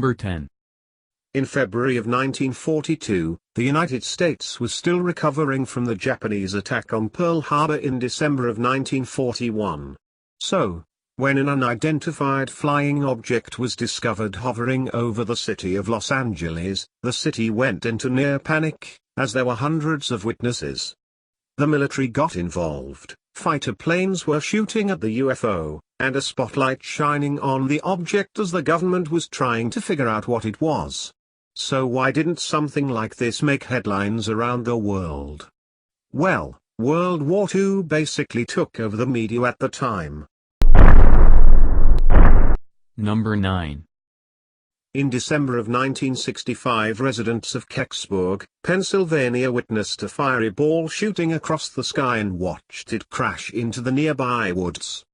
Number 10. In February of 1942, the United States was still recovering from the Japanese attack on Pearl Harbor in December of 1941. So, when an unidentified flying object was discovered hovering over the city of Los Angeles, the city went into near panic, as there were hundreds of witnesses. The military got involved, fighter planes were shooting at the UFO, and a spotlight shining on the object as the government was trying to figure out what it was. So why didn't something like this make headlines around the world? Well, World War II basically took over the media at the time. Number 9. In December of 1965, residents of Kecksburg, Pennsylvania witnessed a fiery ball shooting across the sky and watched it crash into the nearby woods.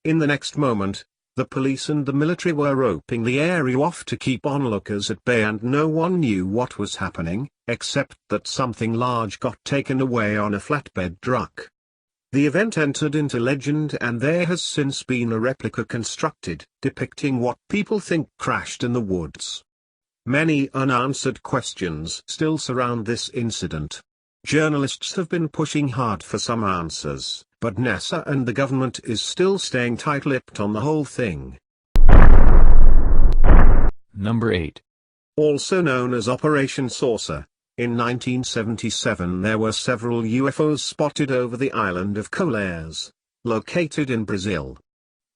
In the next moment, the police and the military were roping the area off to keep onlookers at bay, and no one knew what was happening, except that something large got taken away on a flatbed truck. The event entered into legend, and there has since been a replica constructed, depicting what people think crashed in the woods. Many unanswered questions still surround this incident. Journalists have been pushing hard for some answers, but NASA and the government is still staying tight-lipped on the whole thing. Number 8. Also known as Operation Saucer, in 1977 there were several UFOs spotted over the island of Colares, located in Brazil.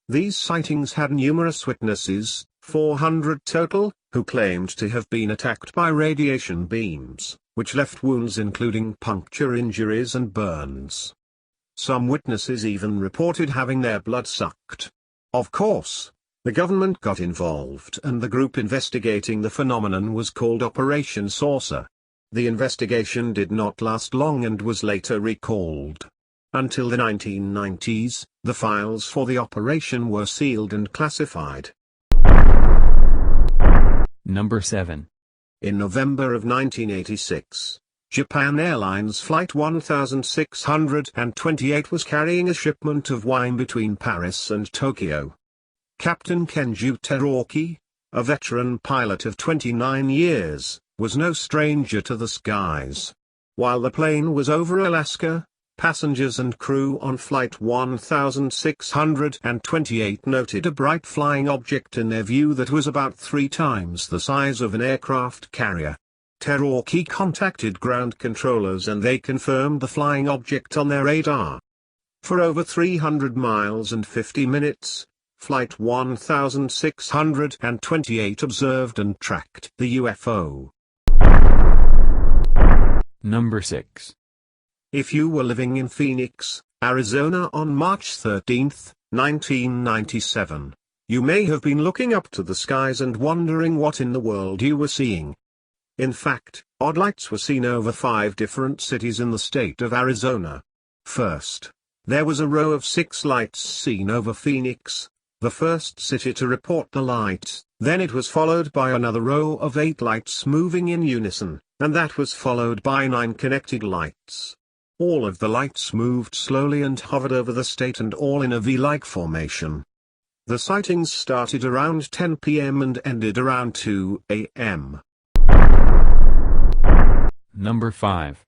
These sightings had numerous witnesses, 400 total, who claimed to have been attacked by radiation beams, which left wounds including puncture injuries and burns. Some witnesses even reported having their blood sucked. Of course, the government got involved, and the group investigating the phenomenon was called Operation Saucer. The investigation did not last long and was later recalled. Until the 1990s, the files for the operation were sealed and classified. Number 7. In November of 1986, Japan Airlines Flight 1628 was carrying a shipment of wine between Paris and Tokyo. Captain Kenju Teruoki, a veteran pilot of 29 years, was no stranger to the skies. While the plane was over Alaska, passengers and crew on Flight 1628 noted a bright flying object in their view that was about 3 times the size of an aircraft carrier. Teruoki contacted ground controllers and they confirmed the flying object on their radar. For over 300 miles and 50 minutes, Flight 1628 observed and tracked the UFO. Number 6. If you were living in Phoenix, Arizona on March 13, 1997, you may have been looking up to the skies and wondering what in the world you were seeing. In fact, odd lights were seen over 5 different cities in the state of Arizona. First, there was a row of 6 lights seen over Phoenix, the first city to report the light. Then it was followed by another row of 8 lights moving in unison, and that was followed by 9 connected lights. All of the lights moved slowly and hovered over the state, and all in a V-like formation. The sightings started around 10 p.m. and ended around 2 a.m. Number 5.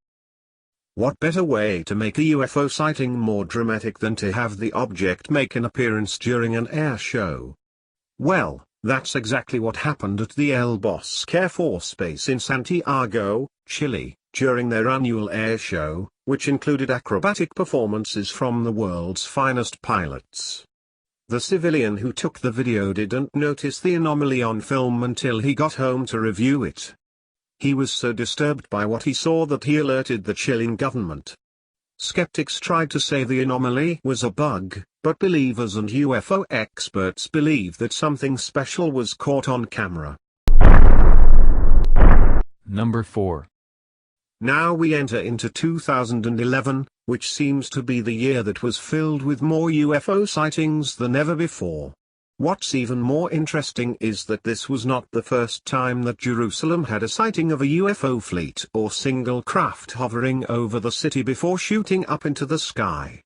What better way to make a UFO sighting more dramatic than to have the object make an appearance during an air show? Well, that's exactly what happened at the El Bosque Air Force Base in Santiago, Chile, during their annual air show, which included acrobatic performances from the world's finest pilots. The civilian who took the video didn't notice the anomaly on film until he got home to review it. He was so disturbed by what he saw that he alerted the Chilean government. Skeptics tried to say the anomaly was a bug, but believers and UFO experts believe that something special was caught on camera. Number 4. Now we enter into 2011, which seems to be the year that was filled with more UFO sightings than ever before. What's even more interesting is that this was not the first time that Jerusalem had a sighting of a UFO fleet or single craft hovering over the city before shooting up into the sky.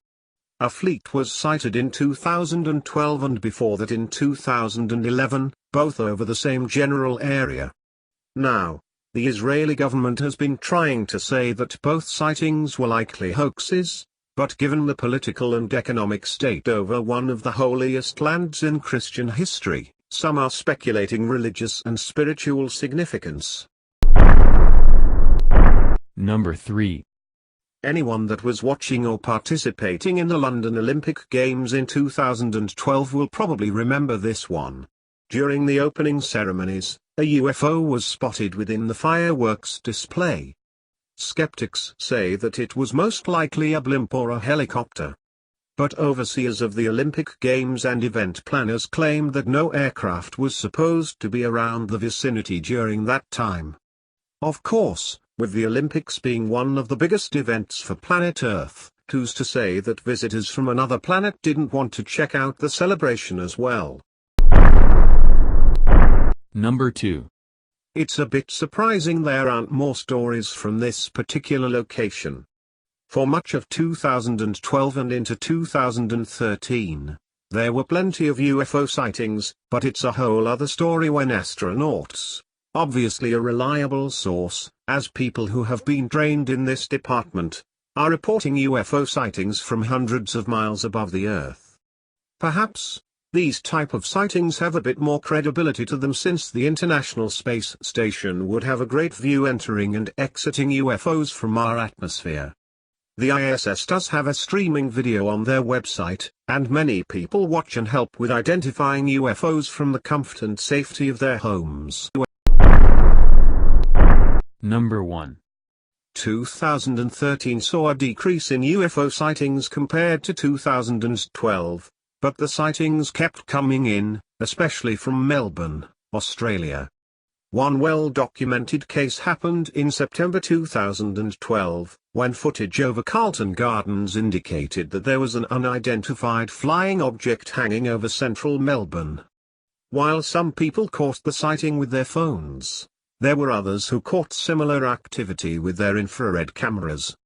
A fleet was sighted in 2012, and before that in 2011, both over the same general area. Now, the Israeli government has been trying to say that both sightings were likely hoaxes, but given the political and economic state over one of the holiest lands in Christian history, some are speculating religious and spiritual significance. Number 3. Anyone that was watching or participating in the London Olympic Games in 2012 will probably remember this one. During the opening ceremonies, a UFO was spotted within the fireworks display. Skeptics say that it was most likely a blimp or a helicopter. But overseers of the Olympic Games and event planners claimed that no aircraft was supposed to be around the vicinity during that time. Of course, with the Olympics being one of the biggest events for planet Earth, who's to say that visitors from another planet didn't want to check out the celebration as well? Number 2. It's a bit surprising there aren't more stories from this particular location. For much of 2012 and into 2013, there were plenty of UFO sightings, but it's a whole other story when astronauts, obviously a reliable source, as people who have been trained in this department, are reporting UFO sightings from hundreds of miles above the Earth. Perhaps, these type of sightings have a bit more credibility to them since the International Space Station would have a great view entering and exiting UFOs from our atmosphere. The ISS does have a streaming video on their website, and many people watch and help with identifying UFOs from the comfort and safety of their homes. Number 1. 2013 saw a decrease in UFO sightings compared to 2012. But the sightings kept coming in, especially from Melbourne, Australia. One well-documented case happened in September 2012, when footage over Carlton Gardens indicated that there was an unidentified flying object hanging over central Melbourne. While some people caught the sighting with their phones, there were others who caught similar activity with their infrared cameras.